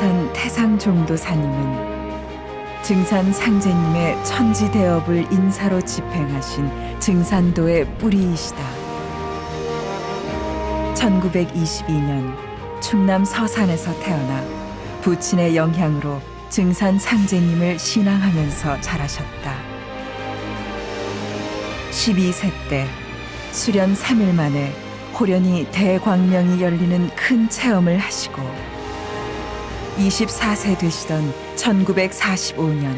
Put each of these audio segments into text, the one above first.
안운산 태상종도사님은 증산 상제님의 천지대업을 인사로 집행하신 증산도의 뿌리이시다. 1922년 충남 서산에서 태어나 부친의 영향으로 증산 상제님을 신앙하면서 자라셨다. 12세 때 수련 3일 만에 호련히 대광명이 열리는 큰 체험을 하시고 24세 되시던 1945년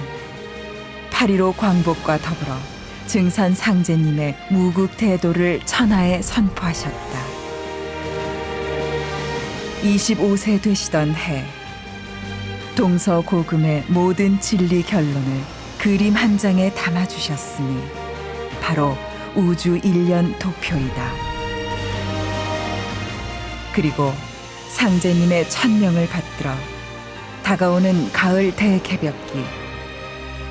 8.15 광복과 더불어 증산 상제님의 무국대도를 천하에 선포하셨다. 25세 되시던 해 동서고금의 모든 진리 결론을 그림 한 장에 담아주셨으니 바로 우주 일련 도표이다. 그리고 상제님의 천명을 받들어 다가오는 가을 대개벽기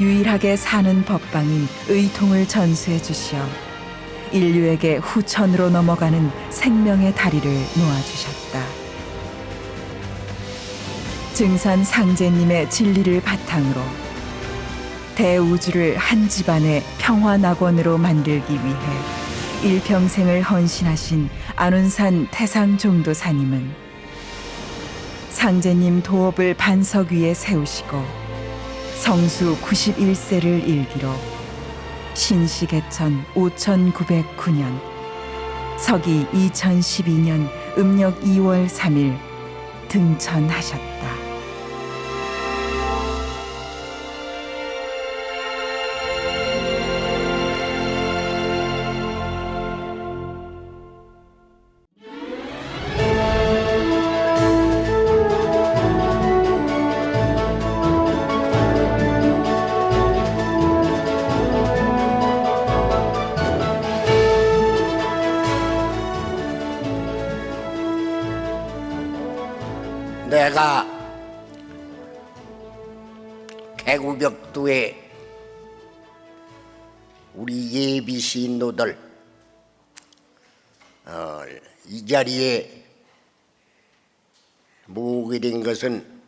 유일하게 사는 법방인 의통을 전수해 주시어 인류에게 후천으로 넘어가는 생명의 다리를 놓아주셨다. 증산 상제님의 진리를 바탕으로 대우주를 한 집안의 평화낙원으로 만들기 위해 일평생을 헌신하신 안운산 태상종도사님은 상제님 도업을 반석 위에 세우시고 성수 91세를 일기로 신시개천 5909년 서기 2012년 음력 2월 3일 등천하셨다. 내가 개구벽두에 우리 예비 시인노들 이 자리에 모으게 된 것은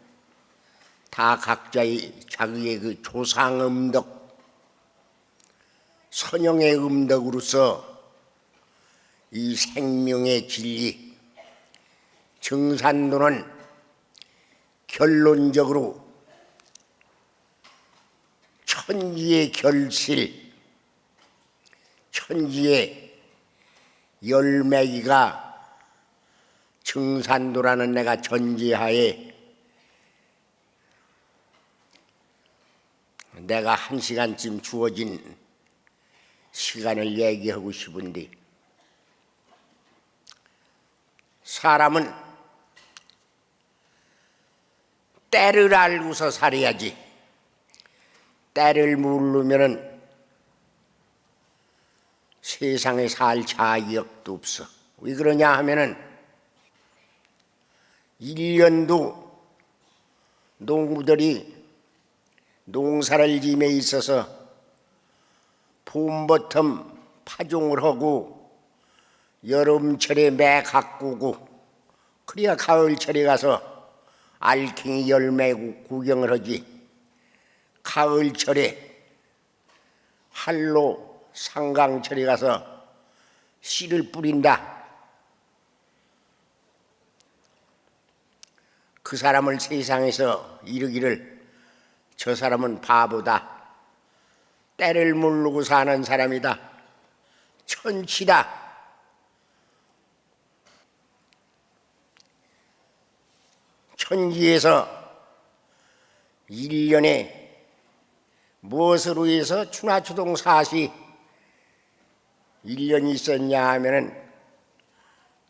다 각자의 자기의 그 조상 음덕, 선영의 음덕으로서 이 생명의 진리, 증산도는 결론적으로 천지의 결실, 천지의 열매기가 증산도라는 내가 전제하에 내가 1시간쯤 주어진 시간을 얘기하고 싶은데, 사람은 때를 알고서 살아야지. 때를 모르면은 세상에 살 자격도 없어. 왜 그러냐 하면은 1년도 농부들이 농사를 짐에 있어서 봄부터 파종을 하고 여름철에 매 가꾸고 그래야 가을철에 가서 알갱이 열매 구경을 하지. 가을철에 한로 상강철에 가서 씨를 뿌린다. 그 사람을 세상에서 이르기를 저 사람은 바보다, 때를 모르고 사는 사람이다, 천치다. 천지에서 1년에 무엇으로 해서 추나추동 사시 1년이 있었냐 하면은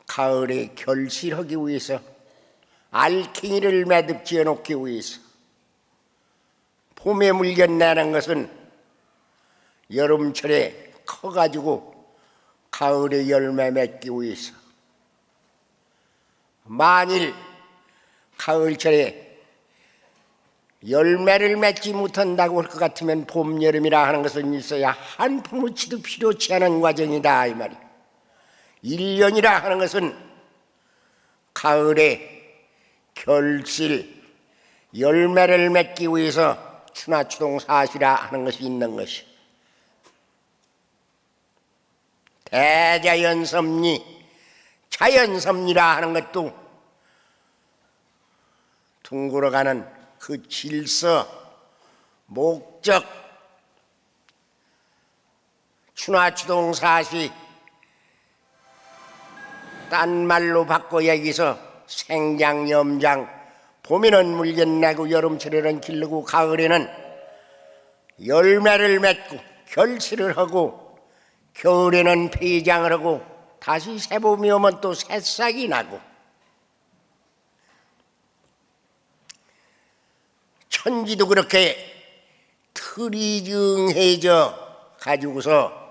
가을에 결실하기 위해서, 알갱이를 매듭지어 놓기 위해서. 봄에 물견내는 것은 여름철에 커가지고 가을에 열매 맺기 위해서. 만일 가을철에 열매를 맺지 못한다고 할 것 같으면 봄, 여름이라 하는 것은 있어야 한 푸무치도 필요치 않은 과정이다 이 말이야. 1년이라 하는 것은 가을에 결실, 열매를 맺기 위해서 추나추동사시라 하는 것이 있는 것이. 대자연섭리, 자연섭리라 하는 것도 둥글어가는 그 질서, 목적, 추나추동사시, 딴 말로 바꿔 얘기해서 생장, 염장, 봄에는 물견내고 여름철에는 기르고 가을에는 열매를 맺고 결실을 하고 겨울에는 폐장을 하고 다시 새봄이 오면 또 새싹이 나고 천지도 그렇게 틀이 정해져 가지고서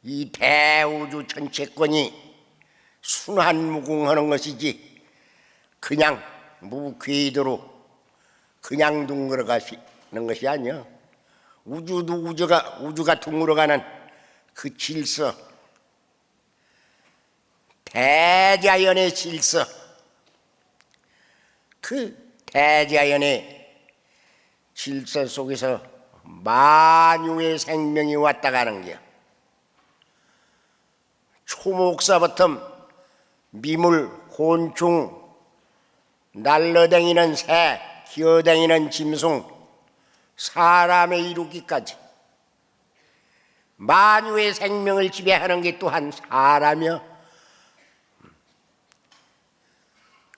이 대우주 전체권이 순환무궁하는 것이지 그냥 무궤도로 그냥 둥글어가는 것이 아니야. 우주도 우주가 둥글어가는 그 질서, 대자연의 질서, 그 대자연의 질서 속에서 만유의 생명이 왔다 가는 거야. 초목사부터 미물, 곤충, 날러다니는 새, 기어다니는 짐승, 사람의 이루기까지 만유의 생명을 지배하는 게 또한 사람이여.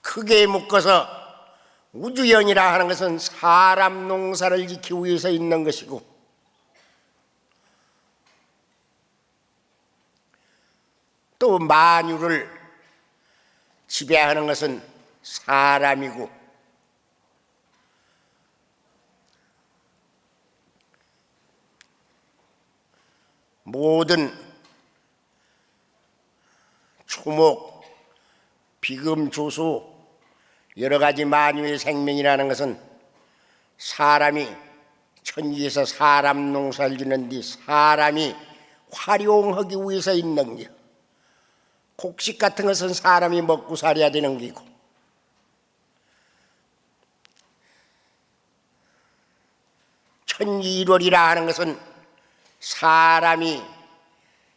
크게 묶어서 우주연이라 하는 것은 사람 농사를 지키기 위해서 있는 것이고, 또 만유를 지배하는 것은 사람이고, 모든 초목, 비금, 조소 여러 가지 만유의 생명이라는 것은 사람이 천지에서 사람 농사를 짓는데 사람이 활용하기 위해서 있는 게, 곡식 같은 것은 사람이 먹고 살아야 되는 게고, 천지일월이라 하는 것은 사람이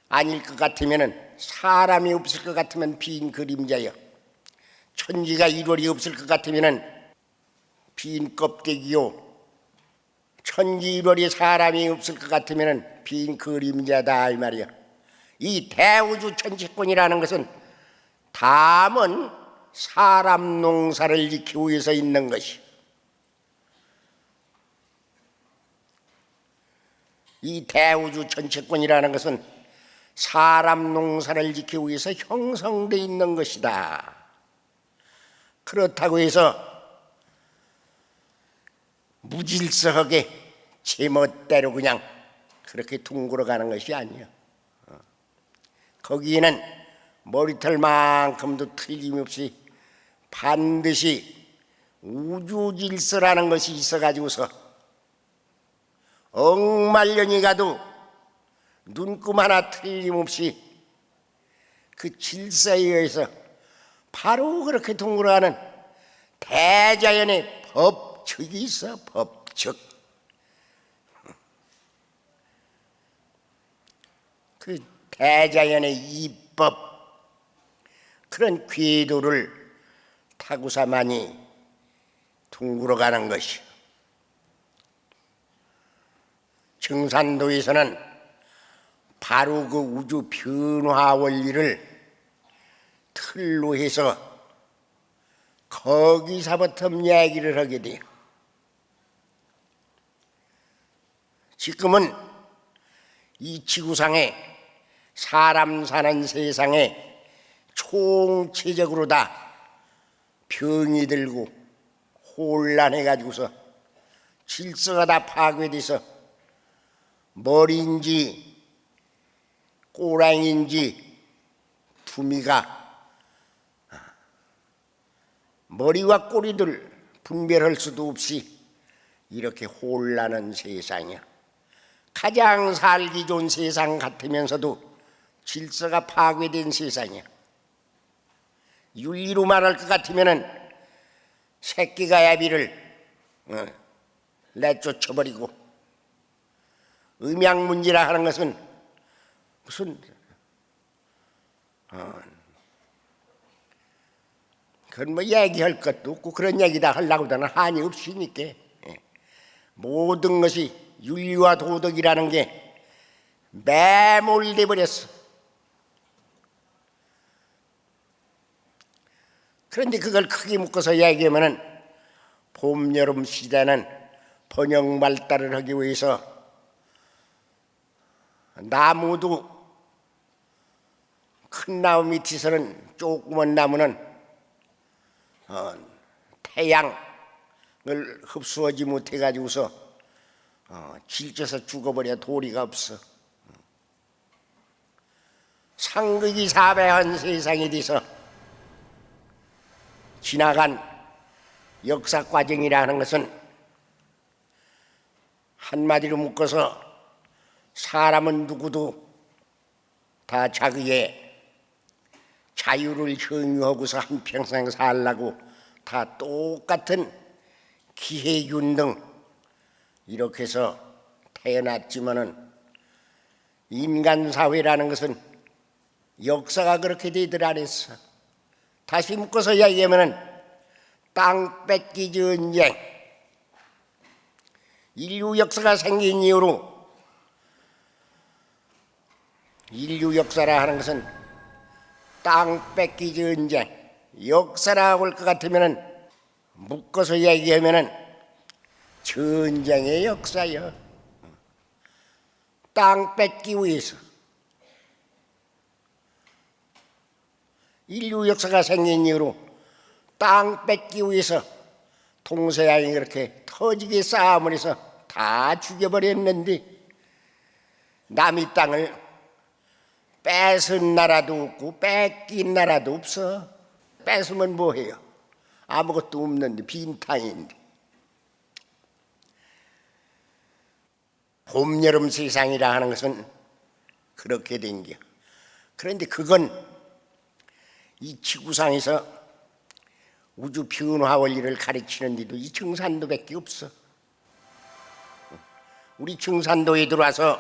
아닐 것 같으면, 사람이 없을 것 같으면 빈 그림자여, 천지가 일월이 없을 것 같으면 빈 껍데기요, 천지일월이 사람이 없을 것 같으면 빈 그림자다 이 말이야. 이 대우주 천체권이라는 것은 다만 사람 농사를 지키기 위해서 있는 것이, 이 대우주 전체권이라는 것은 사람 농사를 지키기 위해서 형성되어 있는 것이다. 그렇다고 해서 무질서하게 제멋대로 그냥 그렇게 둥글어가는 것이 아니야. 거기에는 머리털만큼도 틀림없이 반드시 우주질서라는 것이 있어가지고서 억만년이 가도 눈금 하나 틀림없이 그 질서에 의해서 바로 그렇게 둥글어가는 대자연의 법칙이 있어. 법칙. 그 대자연의 이법, 그런 궤도를 타고서만이 둥글어가는 것이, 증산도에서는 바로 그 우주 변화 원리를 틀로 해서 거기서부터 얘기를 하게 돼요. 지금은 이 지구상에 사람 사는 세상에 총체적으로 다 병이 들고 혼란해 가지고서 질서가 다 파괴돼서 머리인지 꼬랑인지 두미가 머리와 꼬리를 분별할 수도 없이 이렇게 혼란한 세상이야. 가장 살기 좋은 세상 같으면서도 질서가 파괴된 세상이야. 윤리로 말할 것 같으면은 새끼가 애비를 내쫓아버리고, 음양문지라 하는 것은 무슨 그건 뭐 얘기할 것도 없고 그런 얘기다 하려고는 한이 없으니까. 모든 것이 윤리와 도덕이라는 게 매몰돼 버렸어. 그런데 그걸 크게 묶어서 얘기하면은 봄, 여름 시대는 번영 발달을 하기 위해서 나무도 큰 나무 밑에서는 조그만 나무는 태양을 흡수하지 못해 가지고서 질져서 죽어버려 도리가 없어. 상극이 사배한 세상이 돼서 지나간 역사 과정이라는 것은 한마디로 묶어서 사람은 누구도 다 자기의 자유를 향유하고서 한평생 살라고 다 똑같은 기회균등 이렇게 해서 태어났지만은 인간 사회라는 것은 역사가 그렇게 되들 않았어. 다시 묶어서 이야기하면은 땅 뺏기 전쟁, 인류 역사가 생긴 이후로 인류 역사라 하는 것은 땅 뺏기 전쟁, 역사라고 할 것 같으면은 묶어서 얘기하면은 전쟁의 역사요. 땅 뺏기 위해서 인류 역사가 생긴 이후로 땅 뺏기 위해서 동서양이 그렇게 터지게 싸움을 해서 다 죽여버렸는데 남의 땅을 뺏은 나라도 없고 뺏긴 나라도 없어. 뺏으면 뭐해요? 아무것도 없는데 빈탕인데. 봄, 여름 세상이라 하는 것은 그렇게 된 겨. 그런데 그건 이 지구상에서 우주 변화 원리를 가르치는 데도 이 증산도밖에 없어. 우리 증산도에 들어와서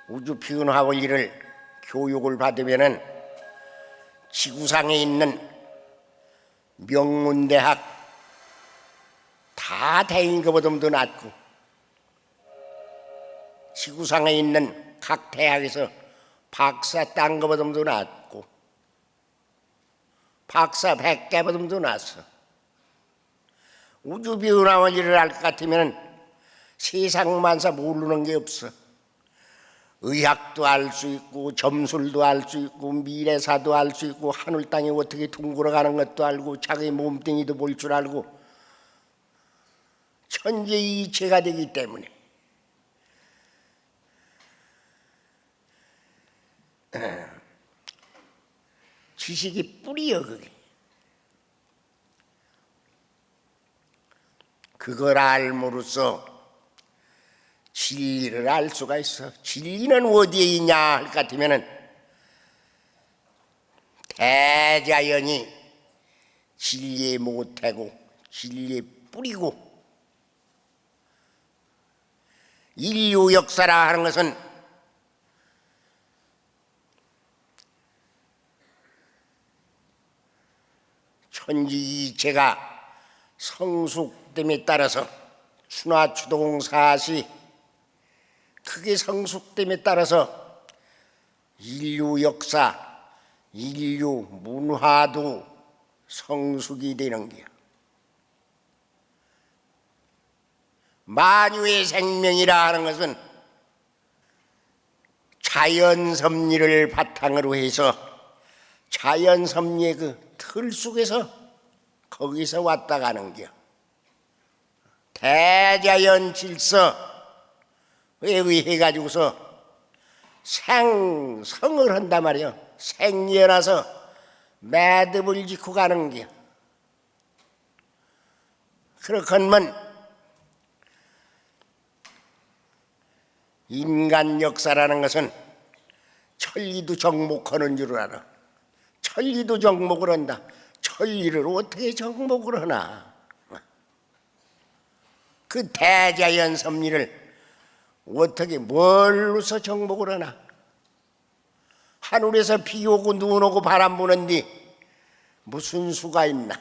우주 변화 원리를 교육을 받으면은 지구상에 있는 명문대학 다 대인 것보다도 낫고, 지구상에 있는 각 대학에서 박사 딴 것보다도 낫고, 박사 100개보다도 낫어. 우주 변화 원리를 알 것 같으면 세상 만사 모르는 게 없어. 의학도 알 수 있고 점술도 알 수 있고 미래사도 알 수 있고 하늘 땅이 어떻게 둥글어가는 것도 알고 자기 몸뚱이도 볼 줄 알고 천재이체가 되기 때문에 지식이 뿌리여. 그걸 알므로써 진리를 알 수가 있어. 진리는 어디에 있냐 할 것 같으면은 대자연이 진리의 모태고 진리의 뿌리고, 인류 역사라 하는 것은 천지이체가 성숙됨에 따라서 추나추동사시 크게 성숙됨에 따라서 인류 역사, 인류 문화도 성숙이 되는 거야. 만유의 생명이라 하는 것은 자연 섭리를 바탕으로 해서 자연 섭리의 그 틀 속에서 거기서 왔다 가는 거야. 대자연 질서에 의해 가지고서 생성을 한단 말이야. 생겨나서 매듭을 짓고 가는 거야. 그렇건만 인간 역사라는 것은 천리도 정복하는 줄 알아. 천리도 정복을 한다. 천리를 어떻게 정복을 하나? 그 대자연 섭리를 어떻게 뭘로서 정복을 하나? 하늘에서 비 오고 눈 오고 바람 부는디 무슨 수가 있나?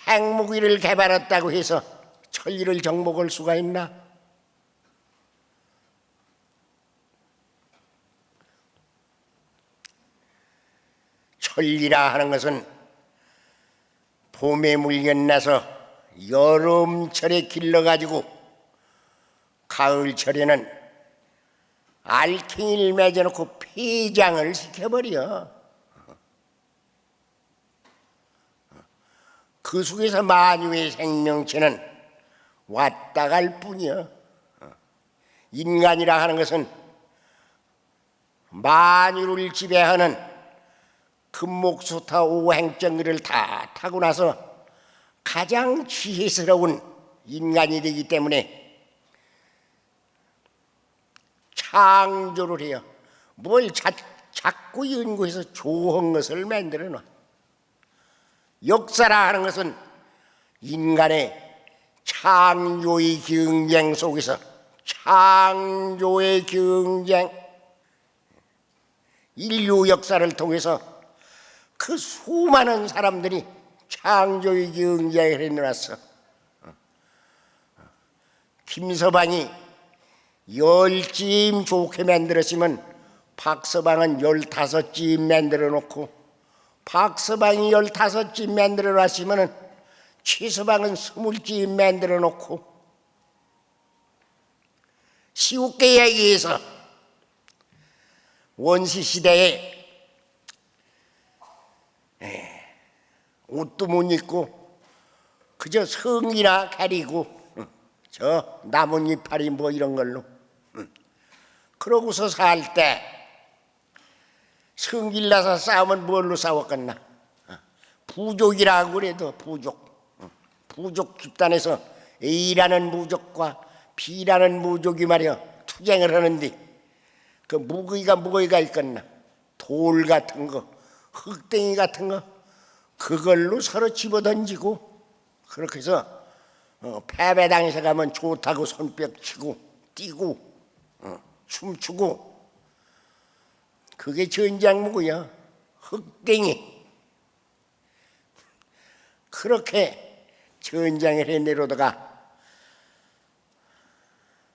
핵무기를 개발했다고 해서 천리를 정복할 수가 있나? 천리라 하는 것은 봄에 물엿나서 여름철에 길러가지고 가을철에는 알갱이를 맺어놓고 폐장을 시켜버려. 그 속에서 만유의 생명체는 왔다 갈 뿐이야. 인간이라 하는 것은 만유를 지배하는 금목수타 오행정기를 다 타고 나서 가장 지혜스러운 인간이 되기 때문에 창조를 해요. 뭘 자꾸 연구해서 좋은 것을 만들어 놔. 역사라 하는 것은 인간의 창조의 경쟁 속에서 창조의 경쟁, 인류 역사를 통해서 그 수많은 사람들이 창조의 경쟁을 해놨어. 김서방이 10찜 좋게 만들었으면 박서방은 15찜 만들어 놓고, 박서방이 15찜 만들어 놨으면 최서방은 20찜 만들어 놓고, 쉽게 얘기해서 원시시대에 옷도 못 입고 그저 성이나 가리고 저 나뭇잎파리 뭐 이런 걸로 그러고서 살 때 성질 나서 싸우면 뭘로 싸웠겠나? 부족이라고 그래도 부족 집단에서 A라는 무족과 B라는 무족이 말이야 투쟁을 하는데 그 무기가 있겠나? 돌 같은 거, 흙댕이 같은 거 그걸로 서로 집어던지고 그렇게 해서 패배당해서 가면 좋다고 손뼉 치고 뛰고 춤추고 그게 전장무구야. 흙댕이 그렇게 전장을 해내려다가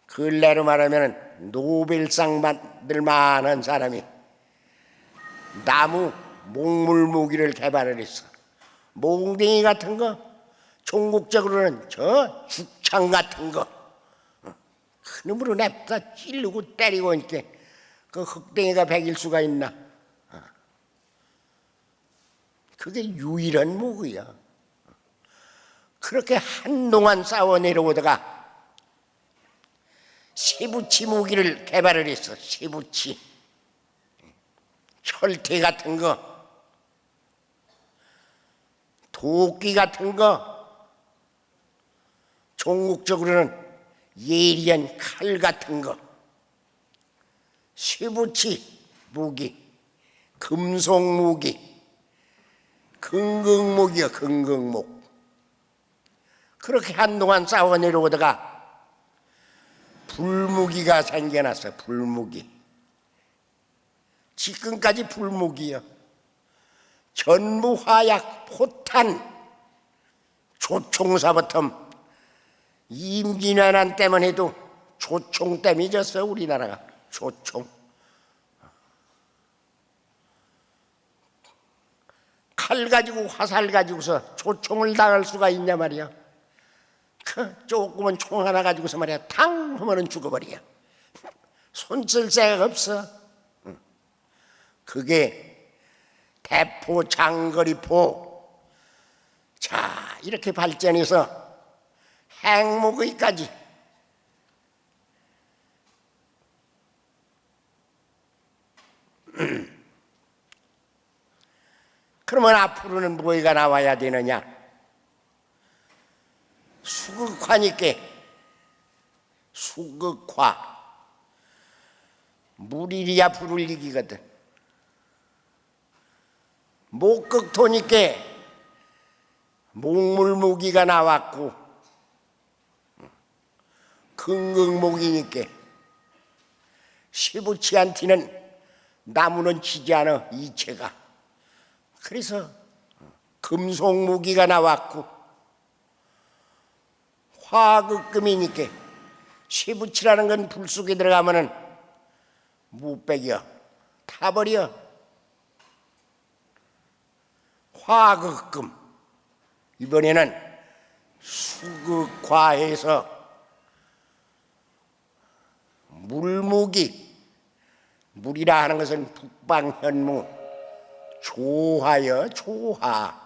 근래로 말하면 노벨상 받을 만한 사람이 나무 목물무기를 개발을 했어. 몽댕이 같은 거, 종국적으로는 저 죽창 같은 거 그놈으로 냅다 찌르고 때리고 이렇게 그 흙댕이가 배길 수가 있나? 그게 유일한 무기야. 그렇게 한동안 싸워 내려오다가 쇠붙이 무기를 개발을 했어. 쇠붙이 철퇴 같은 거, 도끼 같은 거, 종국적으로는 예리한 칼 같은 거, 쇠붙이 무기, 금속 무기, 금극무기야. 금극목. 그렇게 한동안 싸워 내려오다가 불무기가 생겨났어. 불무기. 지금까지 불무기야. 전부 화약, 포탄, 조총사부터 임진왜란 때만 해도 조총 때문에 졌어. 우리나라가 조총. 칼 가지고 화살 가지고서 조총을 당할 수가 있냐 말이야. 그 조그만 총 하나 가지고서 말이야 탕 하면은 죽어버려. 손 쓸 새가 없어. 그게 대포, 장거리포. 자, 이렇게 발전해서 핵무기까지. 그러면 앞으로는 뭐가 나와야 되느냐? 수극화니까. 수극화. 물이야 불을 이기거든. 목극토니까 목물무기가 나왔고, 금극목이니까 시부치 않티는 나무는 지지 않아 이체가. 그래서 금속무기가 나왔고, 화극금이니까 시부치라는 건 불 속에 들어가면은 무백이야, 타버려. 화극금. 이번에는 수극화해서 물무기. 물이라 하는 것은 북방현무, 조화여, 조화.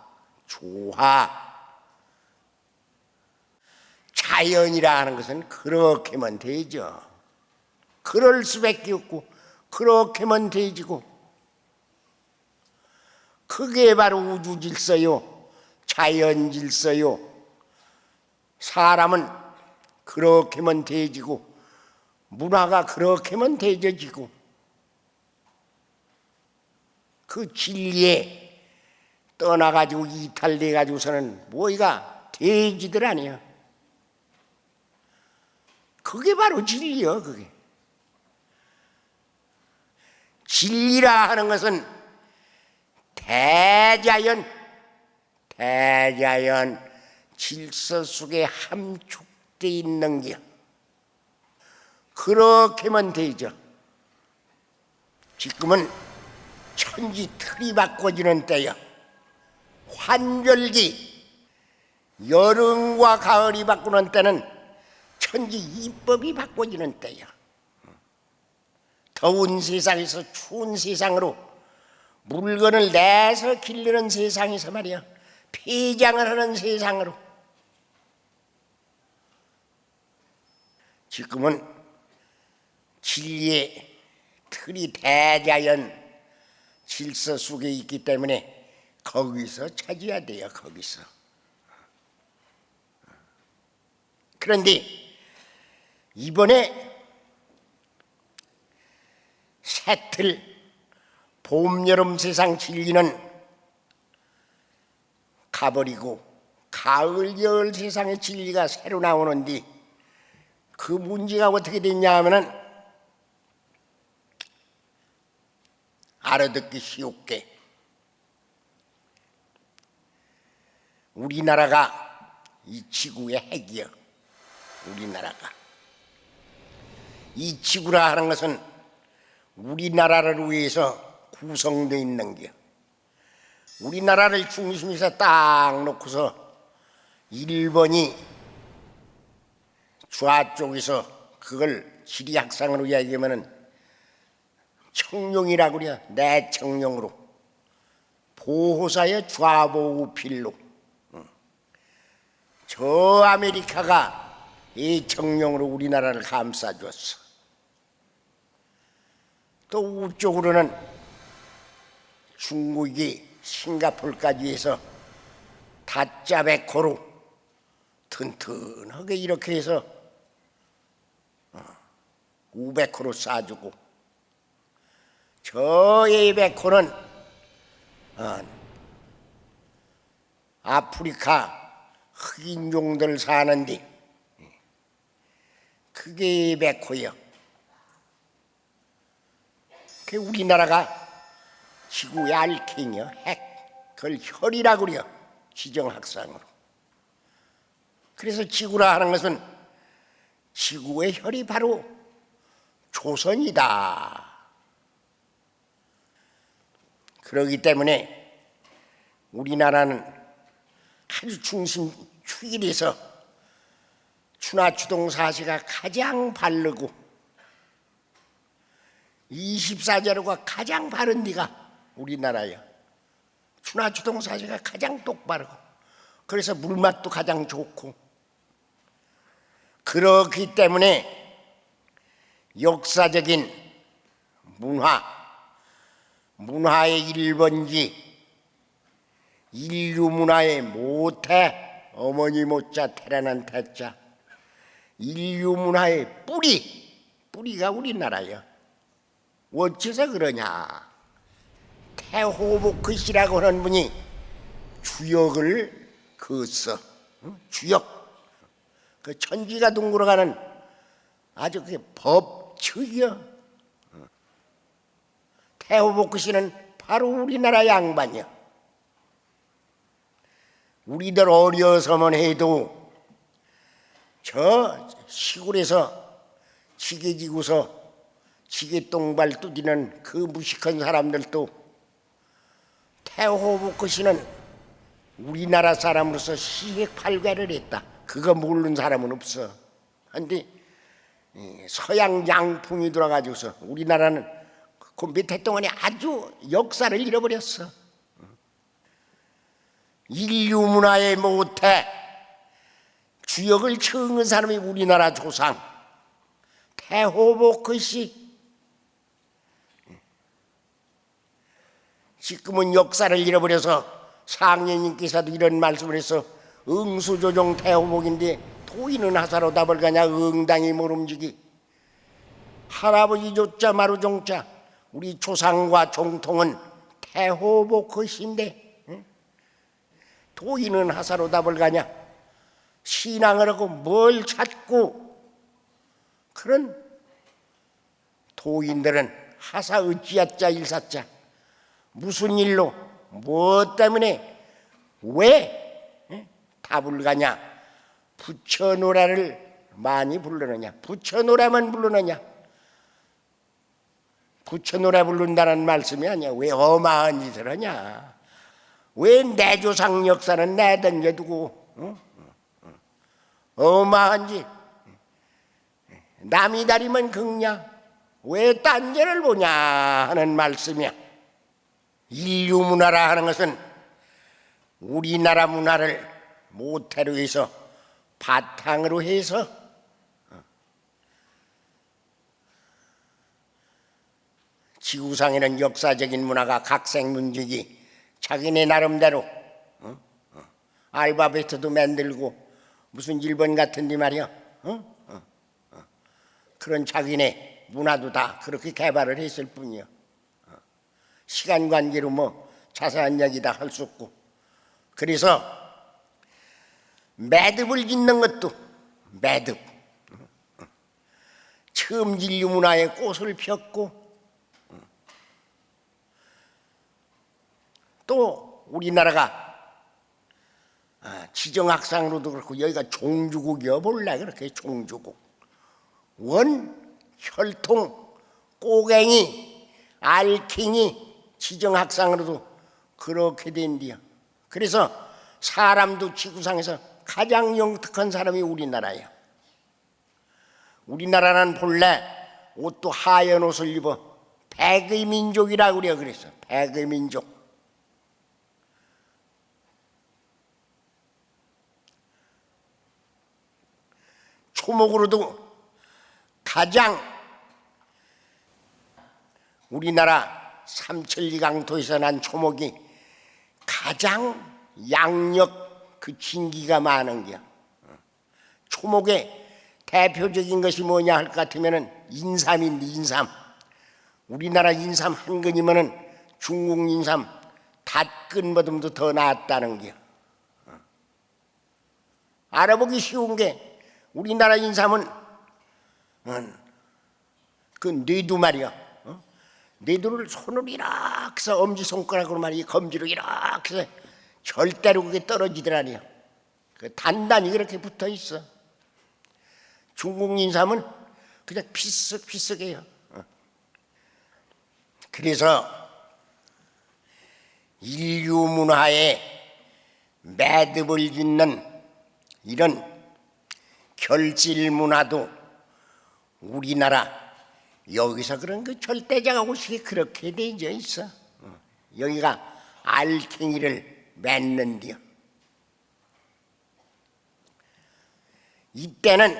자연이라 하는 것은 그렇게만 되죠. 그럴 수밖에 없고 그렇게만 되지고, 그게 바로 우주 질서요, 자연 질서요. 사람은 그렇게만 되지고, 문화가 그렇게만 되져지고, 그 진리에 떠나가지고 이탈돼가지고서는 뭐이가 되지들 아니야. 그게 바로 진리요. 그게 진리라 하는 것은 대자연 질서 속에 함축돼 있는 게, 그렇게만 되죠. 지금은 천지 틀이 바꿔지는 때야. 환절기, 여름과 가을이 바꾸는 때는 천지 이법이 바꿔지는 때야. 더운 세상에서 추운 세상으로 물건을 내서 기르는 세상에서 말이야, 폐장을 하는 세상으로. 지금은 진리의 틀이 대자연 질서 속에 있기 때문에 거기서 찾아야 돼요. 거기서. 그런데 이번에 새틀 봄, 여름 세상 진리는 가버리고 가을, 겨울 세상의 진리가 새로 나오는데, 그 문제가 어떻게 됐냐 하면은, 알아듣기 쉬웠게 우리나라가 이 지구의 핵이요. 우리나라가. 이 지구라 하는 것은 우리나라를 위해서 구성되어 있는 게, 우리나라를 중심에서 딱 놓고서 일본이 좌쪽에서 그걸 지리학상으로 이야기하면은 청룡이라고 그래요. 내청룡으로. 보호사의 좌보우필로. 저 아메리카가 이 청룡으로 우리나라를 감싸줬어. 또 우쪽으로는 중국이 싱가포르까지 해서 다짜배코로 튼튼하게 이렇게 해서 우백호로 쏴주고, 저 예백호는 아프리카 흑인종들 사는데, 그게 예백호요. 그 우리나라가 지구의 알킹이요, 핵. 그걸 혈이라고 그래요, 지정학상으로. 그래서 지구라 하는 것은, 지구의 혈이 바로 조선이다. 그러기 때문에 우리나라는 아주 중심 축일에서 춘하추동사시가 가장 바르고, 24제로가 가장 바른 데가 우리나라예요. 춘하추동사시가 가장 똑바르고, 그래서 물맛도 가장 좋고, 그렇기 때문에 역사적인 문화의 1번지, 인류 문화의 모태, 어머니 모자 태어난 태자, 인류 문화의 뿌리가 우리나라예요. 어째서 그러냐? 태호복크시라고 하는 분이 주역을 그었어. 주역. 그 천지가 둥글어가는 아주 그게 법칙이야. 태호복크시는 바로 우리나라 양반이야. 우리들 어려서만 해도 저 시골에서 지게 지고서 지게 똥발 뚜디는 그 무식한 사람들도 태호복크시는 우리나라 사람으로서 시획팔과를 했다. 그거 모르는 사람은 없어. 근데 서양 양풍이 들어가지고서 우리나라는 그 몇 해 동안에 아주 역사를 잃어버렸어. 인류 문화의 모태 주역을 청은 사람이 우리나라 조상 태호복크시. 지금은 역사를 잃어버려서 상례님께서도 이런 말씀을 해서 응수조종 태호복인데 도인은 하사로 답을 가냐 응당이 모름지기. 할아버지 조자 마루 종자 우리 조상과 종통은 태호복크시인데 도인은 하사로 답을 가냐. 신앙을 하고 뭘 찾고 그런 도인들은 하사 어찌하자 일사자 무슨 일로 무엇 때문에 왜 답을 가냐. 부처노라를 많이 부르느냐. 부처노라만 부르느냐. 부처노라 부른다는 말씀이 아니야. 왜 어마한 짓을 하냐. 왜 내 조상 역사는 내던져두고 어마한 짓. 남이 다리면 긁냐. 왜 딴 죄를 보냐 하는 말씀이야. 인류 문화라 하는 것은 우리나라 문화를 모태로 해서 바탕으로 해서 지구상에는 역사적인 문화가 각색문적이 자기네 나름대로 알파베트도 만들고 무슨 일본 같은데 말이야 그런 자기네 문화도 다 그렇게 개발을 했을 뿐이야. 시간 관계로 뭐 자세한 이야기 다 할 수 없고. 그래서 매듭을 짓는 것도 매듭 처음 인류 문화에 꽃을 폈고 또 우리나라가 지정학상으로도 그렇고 여기가 종주국이여 볼래. 그렇게 종주국 원 혈통 꼬갱이 알킹이 지정학상으로도 그렇게 된디야. 그래서 사람도 지구상에서 가장 영특한 사람이 우리나라야. 우리나라는 본래 옷도 하얀 옷을 입어 백의 민족이라고 그래요. 그래서 백의 민족. 초목으로도 가장 우리나라 삼천리강토에서 난 초목이 가장 양력 그 진기가 많은 게야. 초목의 대표적인 것이 뭐냐 할 것 같으면은 인삼인데 인삼. 우리나라 인삼 한 근이면은 중국 인삼 닷근보다도 더 낫다는 게야. 알아보기 쉬운 게 우리나라 인삼은 그 뇌두 말이야. 뇌두를 손으로 이렇게 해서 엄지손가락으로 말이야 검지로 이렇게 해서 절대로 그게 떨어지더라니요. 그 단단히 그렇게 붙어 있어. 중국 인삼은 그냥 피쓱피쓱해요. 그래서 인류 문화에 매듭을 짓는 이런 결질 문화도 우리나라 여기서 그런 그 절대자하고식이 그렇게 되어 있어. 여기가 알갱이를 맺는디요. 이때는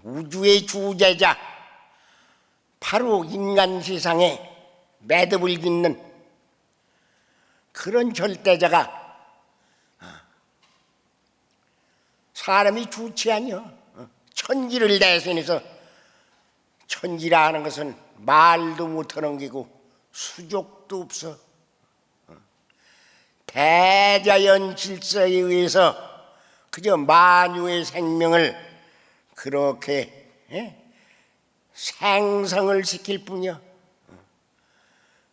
우주의 주제자 바로 인간 세상에 매듭을 짓는 그런 절대자가 사람이 주치 아니여. 천지를 대신해서 천지라 하는 것은 말도 못하는 게고 수족도 없어. 대자연 질서에 의해서 그저 만유의 생명을 그렇게 생성을 시킬 뿐이야.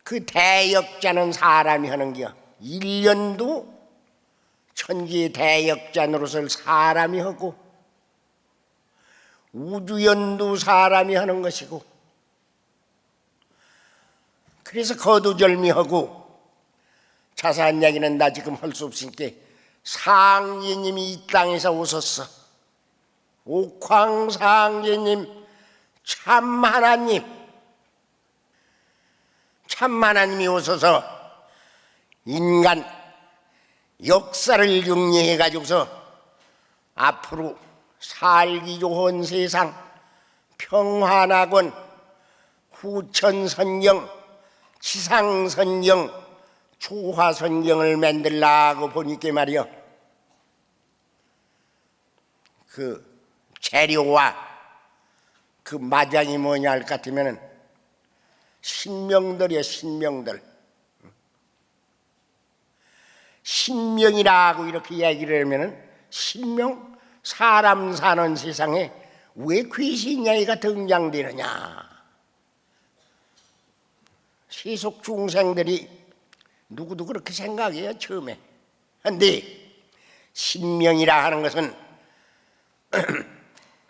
그 대역자는 사람이 하는 게야. 일년도 천지의 대역자 노릇을 사람이 하고 우주연도 사람이 하는 것이고, 그래서 거두절미하고 자세한 이야기는 나 지금 할 수 없으니까 상제님이 이 땅에서 오셨어. 옥황상제님 참 하나님, 참 하나님이 오셔서 인간 역사를 정리해 가지고서 앞으로 살기 좋은 세상, 평화나건 후천선경, 지상선경, 조화선경을 만들라고 보니까 말이야, 그 재료와 그 마장이 뭐냐 할 것 같으면은 신명들이야. 신명이라고 이렇게 이야기를 하면은, 신명, 사람 사는 세상에 왜 귀신이가 등장되느냐. 세속 중생들이 누구도 그렇게 생각해요 처음에. 근데 신명이라 하는 것은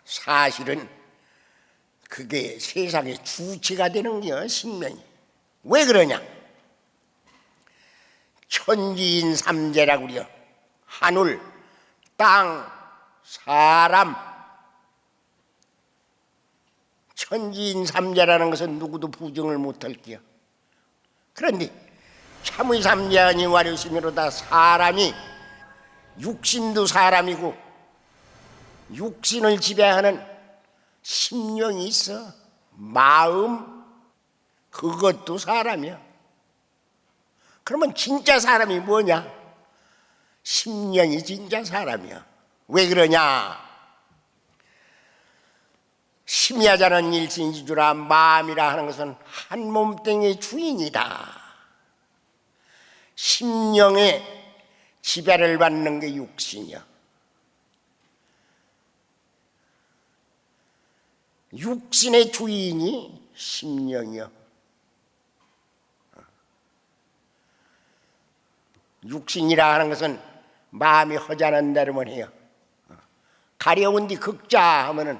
사실은 그게 세상의 주체가 되는 거야. 신명이 왜 그러냐. 천지인 삼재라고 그래요. 하늘, 땅, 사람. 천지인 삼재라는 것은 누구도 부정을 못할 게야. 그런데 참의 삼재하니 와르시미로다. 사람이, 육신도 사람이고 육신을 지배하는 심령이 있어. 마음, 그것도 사람이야. 그러면 진짜 사람이 뭐냐? 심령이 진짜 사람이야. 왜 그러냐? 심야자는 일신이주라. 마음이라 하는 것은 한 몸뚱이의 주인이다. 심령의 지배를 받는 게 육신이야. 육신의 주인이 심령이야. 육신이라 하는 것은 마음이 허전한 대로만 해요. 가려운 뒤 긁자 하면은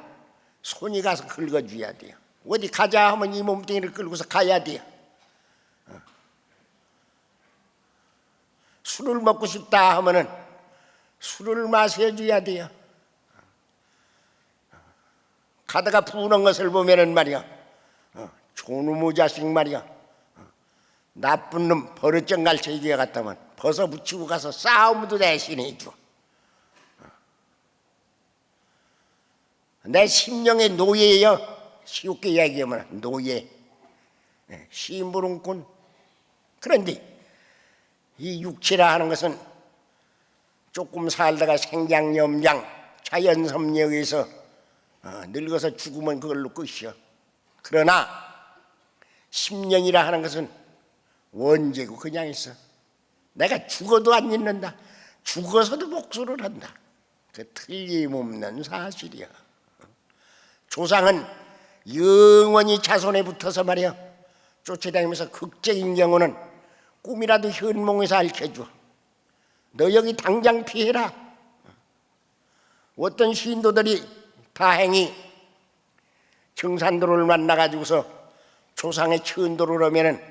손이 가서 긁어줘야 돼요. 어디 가자 하면 이 몸뚱이를 끌고서 가야 돼요. 술을 먹고 싶다 하면은 술을 마셔줘야 돼요. 가다가 부는 것을 보면은 말이야, 조놈의 자식 말이야, 나쁜 놈 버릇정갈치 이게 같다면 벗어 붙이고 가서 싸움도 대신해 줘. 내 심령의 노예여. 쉽게 이야기하면 노예, 심부름꾼. 그런데 이 육체라 하는 것은 조금 살다가 생장염장, 자연섭리에 의해서 늙어서 죽으면 그걸로 끝이야. 그러나 심령이라 하는 것은 원죄고 그냥 있어. 내가 죽어도 안 잊는다. 죽어서도 복수를 한다. 그 틀림없는 사실이야. 조상은 영원히 자손에 붙어서 말이야 쫓아다니면서 극적인 경우는 꿈이라도 현몽에서 알려줘. 너 여기 당장 피해라. 어떤 신도들이 다행히 정산도를 만나가지고서 조상의 천도를 하면은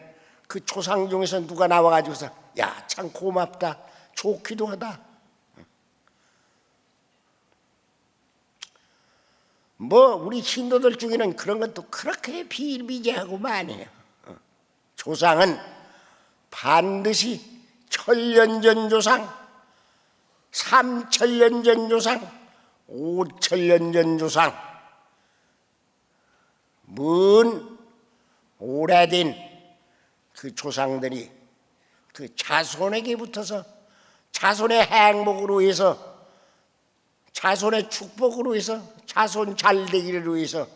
그 조상 중에서 누가 나와가지고서 야, 참 고맙다, 좋기도 하다. 뭐 우리 신도들 중에는 그런 것도 그렇게 비일비재하고 많아요. 조상은 반드시 천년전 조상, 3천년전 조상, 5천년전 조상, 먼 오래된 그 조상들이 그 자손에게 붙어서 자손의 행복으로 위해서, 자손의 축복으로 위해서, 자손 잘되기를 위해서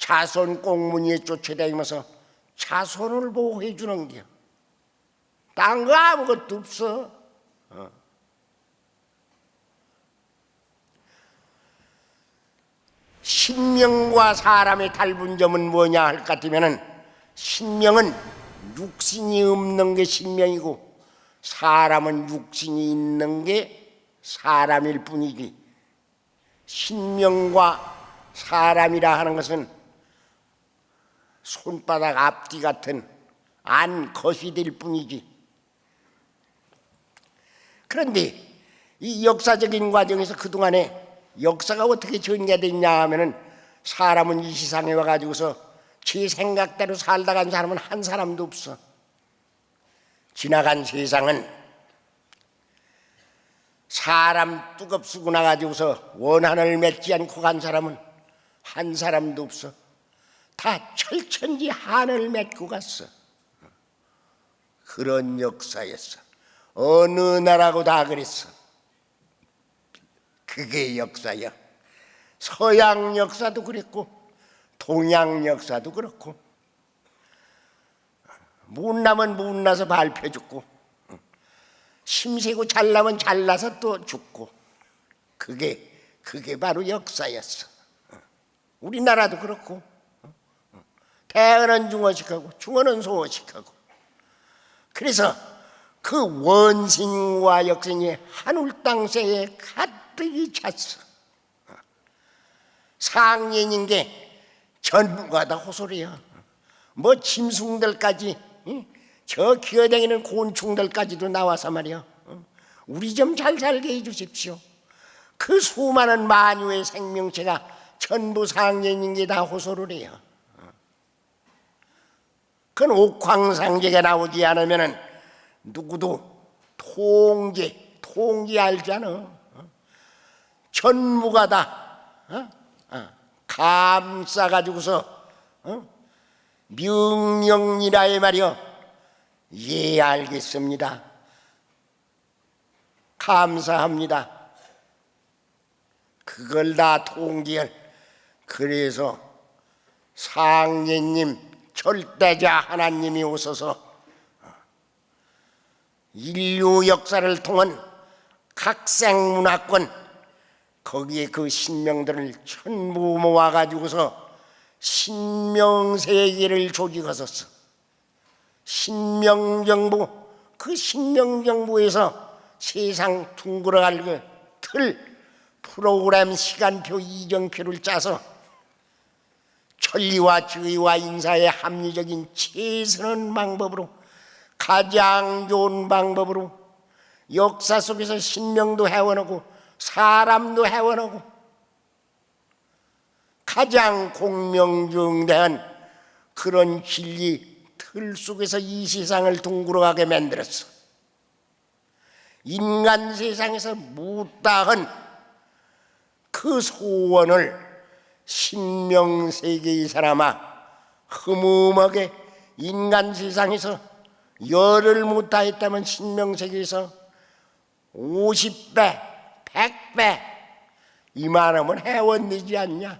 자손 꽁무니에 쫓아다니면서 자손을 보호해 주는 게 딴 거 아무것도 없어. 신명과 사람의 닮은 점은 뭐냐 할 것 같으면은 신명은 육신이 없는 게 신명이고 사람은 육신이 있는 게 사람일 뿐이지, 신명과 사람이라 하는 것은 손바닥 앞뒤 같은 안 것이 뿐이지. 그런데 이 역사적인 과정에서 그동안에 역사가 어떻게 전개됐냐 하면은 사람은 이 세상에 와가지고서 제 생각대로 살다 간 사람은 한 사람도 없어. 지나간 세상은 사람 뚜겁 쓰고 나가지고서 원한을 맺지 않고 간 사람은 한 사람도 없어. 다 철천지 한을 맺고 갔어. 그런 역사였어. 어느 나라고 다 그랬어. 그게 역사야. 서양 역사도 그랬고 동양 역사도 그렇고, 못나면 못나서 발표 죽고, 심세고 잘나면 잘나서 또 죽고, 그게 바로 역사였어. 우리나라도 그렇고, 대언은 중어식하고 중어는 소어식하고. 그래서 그 원신과 역신이 한울 땅새에 가득히 찼어. 상인인 게 전부가 다 호소리야. 뭐 짐승들까지, 저 기어다니는 곤충들까지도 나와서 말이야, 우리 좀 잘 살게 해주십시오. 그 수많은 만유의 생명체가 전부 상인인 게 다 호소를 해요. 그건 옥황상제가 나오지 않으면은 누구도 통제 알잖아. 전무가 다 감싸가지고서 명령이라에 말이여, 예 알겠습니다, 감사합니다, 그걸 다 통제할. 그래서 상제님 절대자 하나님이 오셔서 인류 역사를 통한 각생문화권, 거기에 그 신명들을 전부 모아가지고서 신명세계를 조직하셨어. 신명정부, 그 신명정부에서 세상 둥글어갈 그 틀 프로그램 시간표 이정표를 짜서 천리와 지의와 인사의 합리적인 최선의 방법으로, 가장 좋은 방법으로 역사 속에서 신명도 해원하고 사람도 해원하고 가장 공명정대한 그런 진리 틀 속에서 이 세상을 둥글어가게 만들었어. 인간 세상에서 무다한 그 소원을 신명세계의 사람아, 흠음하게 인간 세상에서 열을 못하였다면 신명세계에서 50배, 100배 이만하면 해원되지 않냐.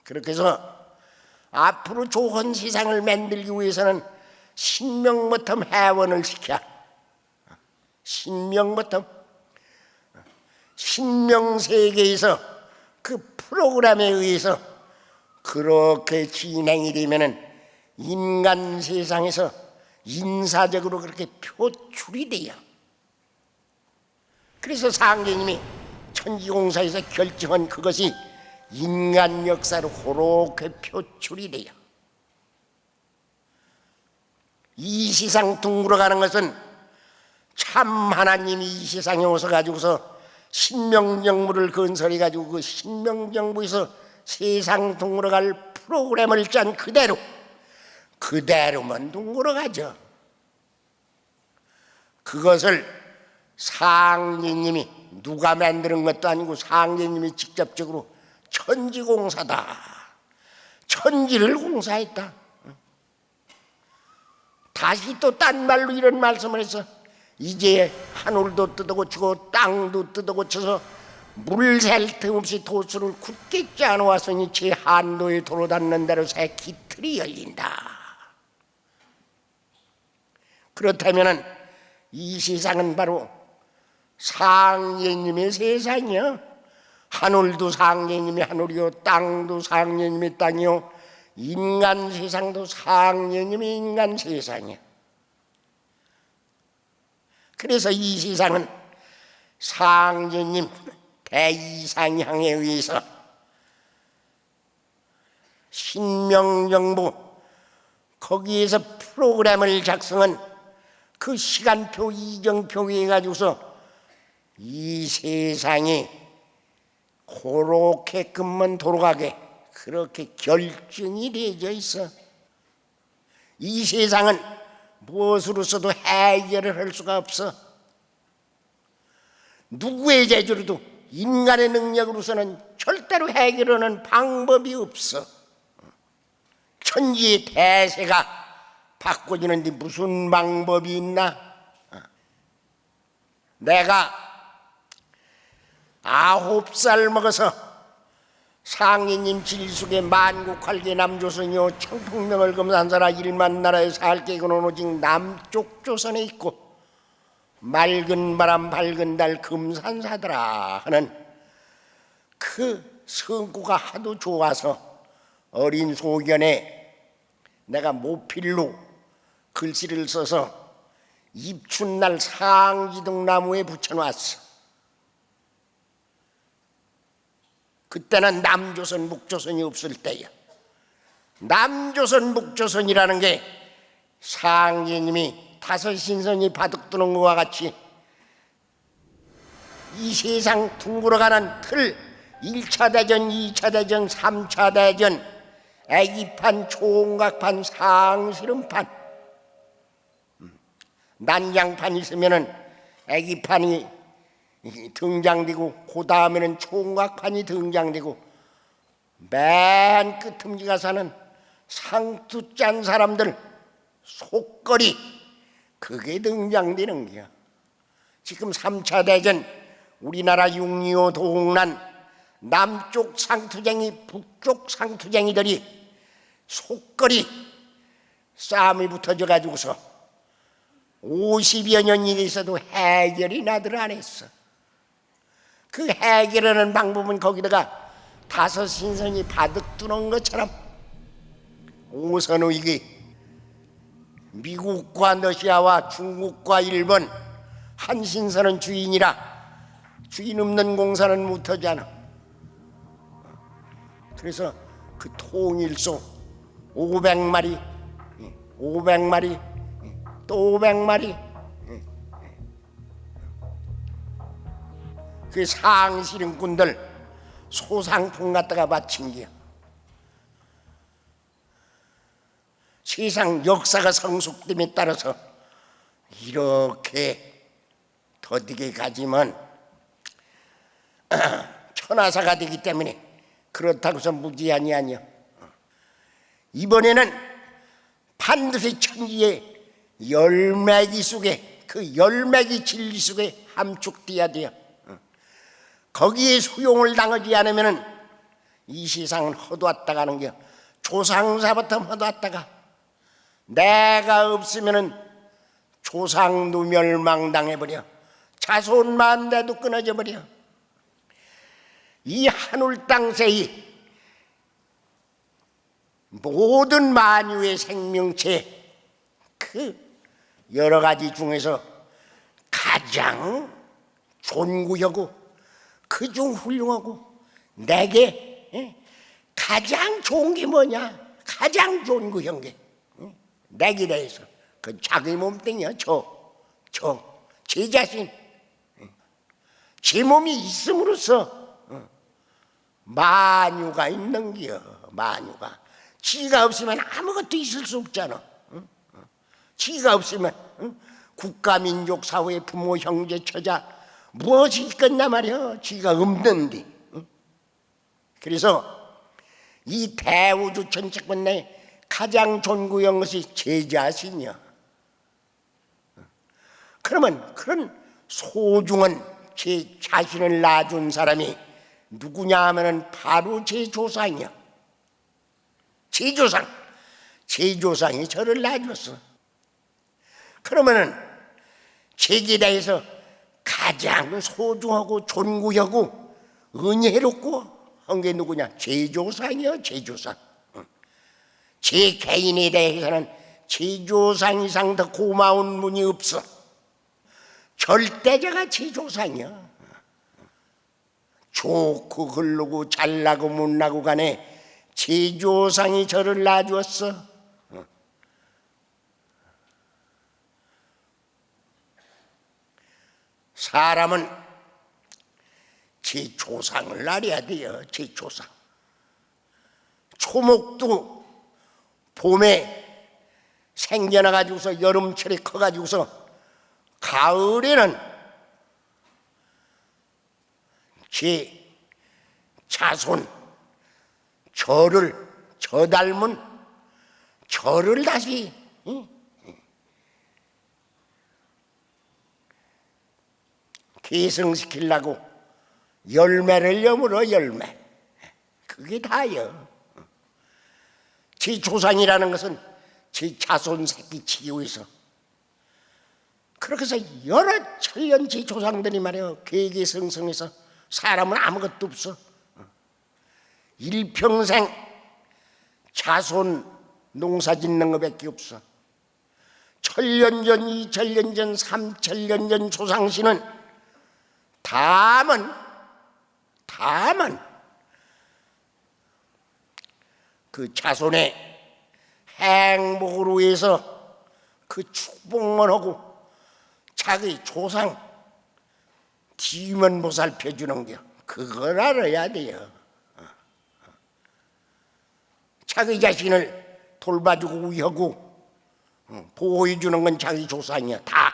그렇게 해서 앞으로 좋은 세상을 만들기 위해서는 신명부터 해원을 시켜. 신명부터 신명세계에서 그 프로그램에 의해서 그렇게 진행이 되면은 인간 세상에서 인사적으로 그렇게 표출이 돼요. 그래서 상제님이 천지공사에서 결정한 그것이 인간 역사로 그렇게 표출이 돼요. 이 세상 둥글어가는 것은 참 하나님이 이 세상에 오셔가지고서 신명정부를 건설해가지고 그 신명정부에서 세상 둥글어갈 프로그램을 짠 그대로만 둥글어가죠. 그것을 상제님이 누가 만드는 것도 아니고 상제님이 직접적으로 천지공사다, 천지를 공사했다. 다시 또 딴 말로 이런 말씀을 해서 이제 하늘도 뜯어고치고 땅도 뜯어고쳐서 물을 셀 틈 없이 도수를 굳게 짜놓았으니 제 한도에 도로 닿는 대로 새 기틀이 열린다. 그렇다면 이 세상은 바로 상제님의 세상이요. 하늘도 상제님의 하늘이요, 땅도 상제님의 땅이요, 인간 세상도 상제님의 인간 세상이요. 그래서 이 세상은 상제님 대이상향에 의해서 신명정부 거기에서 프로그램을 작성한 그 시간표 이정표에 해가지고서 이 세상이 그렇게끔만 돌아가게 그렇게 결정이 되어져 있어. 이 세상은 무엇으로서도 해결을 할 수가 없어. 누구의 재주로도 인간의 능력으로서는 절대로 해결하는 방법이 없어. 천지의 대세가 바꿔지는데 무슨 방법이 있나? 내가 9살 먹어서 상인님 질숙의 만국활계 남조선이요 청풍명을 검산사라 일만 나라에 살게고는 오직 남쪽 조선에 있고 맑은 바람 밝은 달 금산사더라 하는 그 성구가 하도 좋아서 어린 소견에 내가 모필로 글씨를 써서 입춘날 상지등나무에 붙여놨어. 그때는 남조선 북조선이 없을 때야. 남조선 북조선이라는 게 상제님이 다섯 신선이 바둑 두는 것과 같이 이 세상 둥글어가는 틀 1차 대전, 2차 대전, 3차 대전, 애기판, 총각판, 상실음판, 난장판 있으면은 애기판이 등장되고 그 다음에는 총각판이 등장되고 맨 끝음지 가서는 상투 짠 사람들 속거리 그게 등장되는 거야. 지금 3차 대전 우리나라 6.25 동란 남쪽 상투쟁이 북쪽 상투쟁이들이 속거리 싸움이 붙어져 가지고서 50여 년이 있어도 해결이 나들 안 했어. 그 해결하는 방법은 거기다가 다섯 신선이 바둑 두는 것처럼 오선우익이 미국과 러시아와 중국과 일본 한 신선은 주인이라 주인 없는 공사는 못하잖아. 그래서 그 통일소 500마리 500마리 또 500마리 그 상실인꾼들 소상품 갖다가 바친 게야. 세상 역사가 성숙됨에 따라서 이렇게 더디게 가지만 천하사가 되기 때문에 그렇다고 해서 무지한이 아니야. 이번에는 반드시 천지의 열매기 속에 그 열매기 진리 속에 함축되어야 돼요. 거기에 수용을 당하지 않으면 이 세상은 허도왔다가 하는 게 조상사부터 허도왔다가 내가 없으면 조상도 멸망당해버려. 자손만대도 끊어져 버려. 이 하늘 땅새의 모든 만유의 생명체 그 여러 가지 중에서 가장 존귀하고 그중 훌륭하고 내게 가장 좋은 게 뭐냐? 가장 존귀한 게 내게 대해서 그 자기 몸뚱이야. 제 자신 제 몸이 있음으로써 만유가 있는 게요. 만유가 지가 없으면 아무것도 있을 수 없잖아. 지가 없으면 국가 민족 사회 부모 형제 처자 무엇이 있겠나 말이야. 지가 없는데. 그래서 이 대우주 천체권 내에 가장 존귀한 것이 제 자신이야. 그러면 그런 소중한 제 자신을 낳아준 사람이 누구냐 하면은 바로 제 조상이요. 제 조상이 저를 낳아줬어. 그러면은 제게 대해서 가장 소중하고 존귀하고 은혜롭고 한 게 누구냐? 제 조상이요, 제 조상. 제 개인에 대해서는 제 조상 이상 더 고마운 분이 없어. 절대자가 제 조상이야. 좋고 글르고 잘나고 못나고 간에 제 조상이 저를 낳아주었어. 사람은 제 조상을 알아야 돼요. 제 조상. 초목도 봄에 생겨나가지고서 여름철에 커가지고서 가을에는 제 자손 저 닮은 저를 다시 계승시키려고 열매를 여물어. 열매. 그게 다예요. 제 조상이라는 것은 제 자손 새끼치기 위해서. 그렇게 해서 여러 천년 제 조상들이 말이에요. 괴계성성해서 사람은 아무것도 없어. 일평생 자손 농사 짓는 것밖에 없어. 1000년 전, 2000년 전, 3000년 전 조상신은 다만 그 자손의 행복을 위해서 그 축복만 하고 자기 조상 뒤만 보살펴 주는 게 그걸 알아야 돼요. 자기 자신을 돌봐주고 위하고 보호해 주는 건 자기 조상이야. 다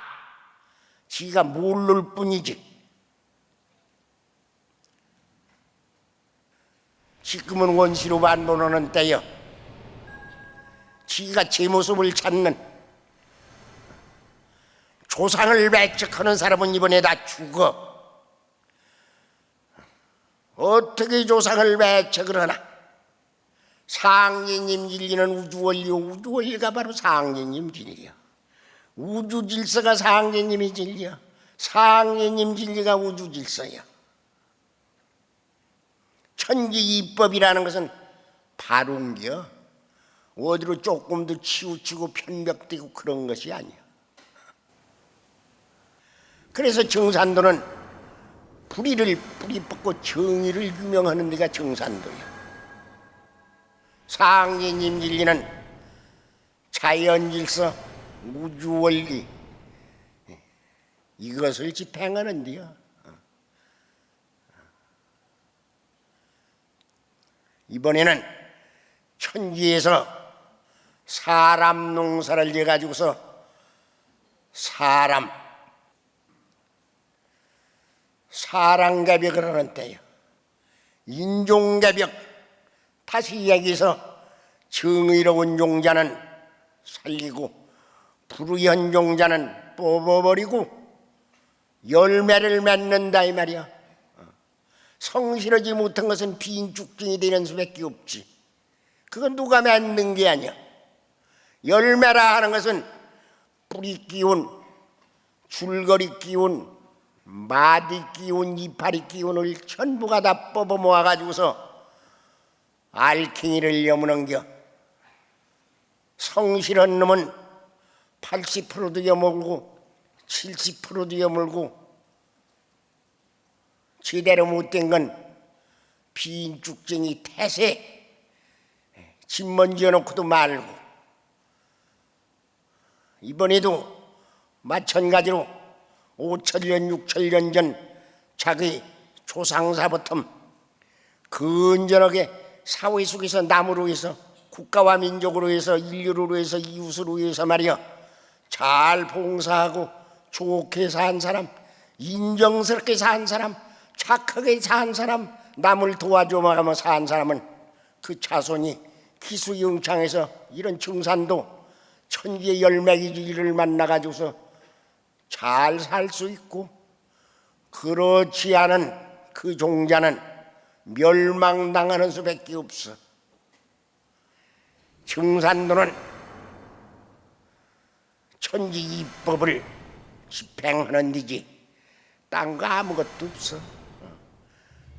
지가 모를 뿐이지. 지금은 원시로 반론하는 때여. 지가 제 모습을 찾는 조상을 배척하는 사람은 이번에 다 죽어. 어떻게 조상을 배척을 하나? 상예님 진리는 우주원리요. 우주원리가 바로 상예님 진리야. 우주질서가 상예님이 진리야. 상예님 진리가 우주질서야. 천지이법이라는 것은 바른겨. 어디로 조금 더 치우치고 편벽되고 그런 것이 아니야. 그래서 정산도는 뿌리 뻗고 정의를 유명하는 데가 정산도야. 상예님 진리는 자연질서, 우주원리 이것을 집행하는 데야. 이번에는 천지에서 사람 농사를 지어가지고서 사랑개벽을 하는 때요. 인종개벽. 다시 이야기해서 정의로운 종자는 살리고 불의한 종자는 뽑아버리고 열매를 맺는다 이 말이야. 성실하지 못한 것은 빈죽증이 되는 수밖에 없지. 그건 누가 맺는 게 아니야. 열매라 하는 것은 뿌리 기운, 줄거리 기운, 마디 기운, 이파리 기운을 전부가 다 뽑아 모아가지고서 알갱이를 여무는겨. 성실한 놈은 80%도 여물고 70%도 여물고 제대로 못된 건 빈죽쟁이 태세 집 먼지어 놓고도 말고. 이번에도 마찬가지로 5000년 6000년 전 자기 조상사부터 건전하게 사회 속에서 남으로 해서 국가와 민족으로 해서 인류로 해서 이웃으로 해서 말이야 잘 봉사하고 좋게 산 사람, 인정스럽게 산 사람, 착하게 산 사람, 남을 도와줘가며 산 사람은 그 자손이 기수영창에서 이런 정산도 천지의 열매기지를 만나가지고서 잘 살 수 있고 그렇지 않은 그 종자는 멸망당하는 수밖에 없어. 증산도는 천지이법을 집행하는 데지 딴 거 아무것도 없어.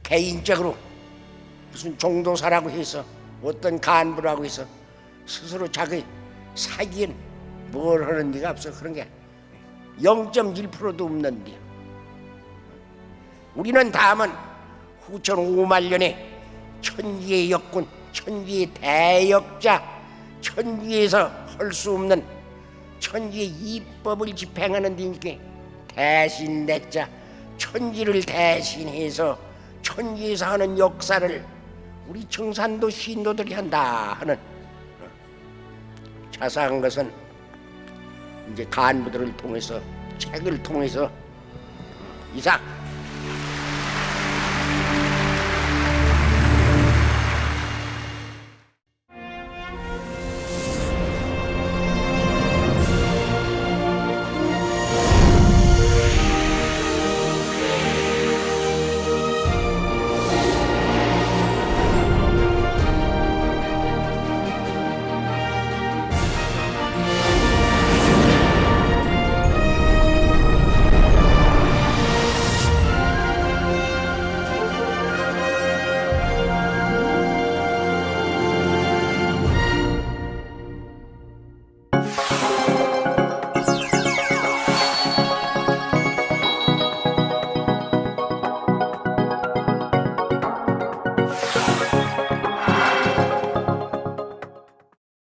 개인적으로 무슨 종도사라고 해서 어떤 간부라고 해서 스스로 자기 사기엔 뭘 하는 데가 없어. 그런 게 0.1%도 없는데 우리는 다음은 후천 5만 년에 천지의 역군, 천지의 대역자, 천지에서 할 수 없는 천지의 이법을 집행하는 데니까 대신 내자 천지를 대신해서 천지에서 하는 역사를 우리 청산도 신도들이 한다 하는 자세한 것은 이제 간부들을 통해서 책을 통해서 이상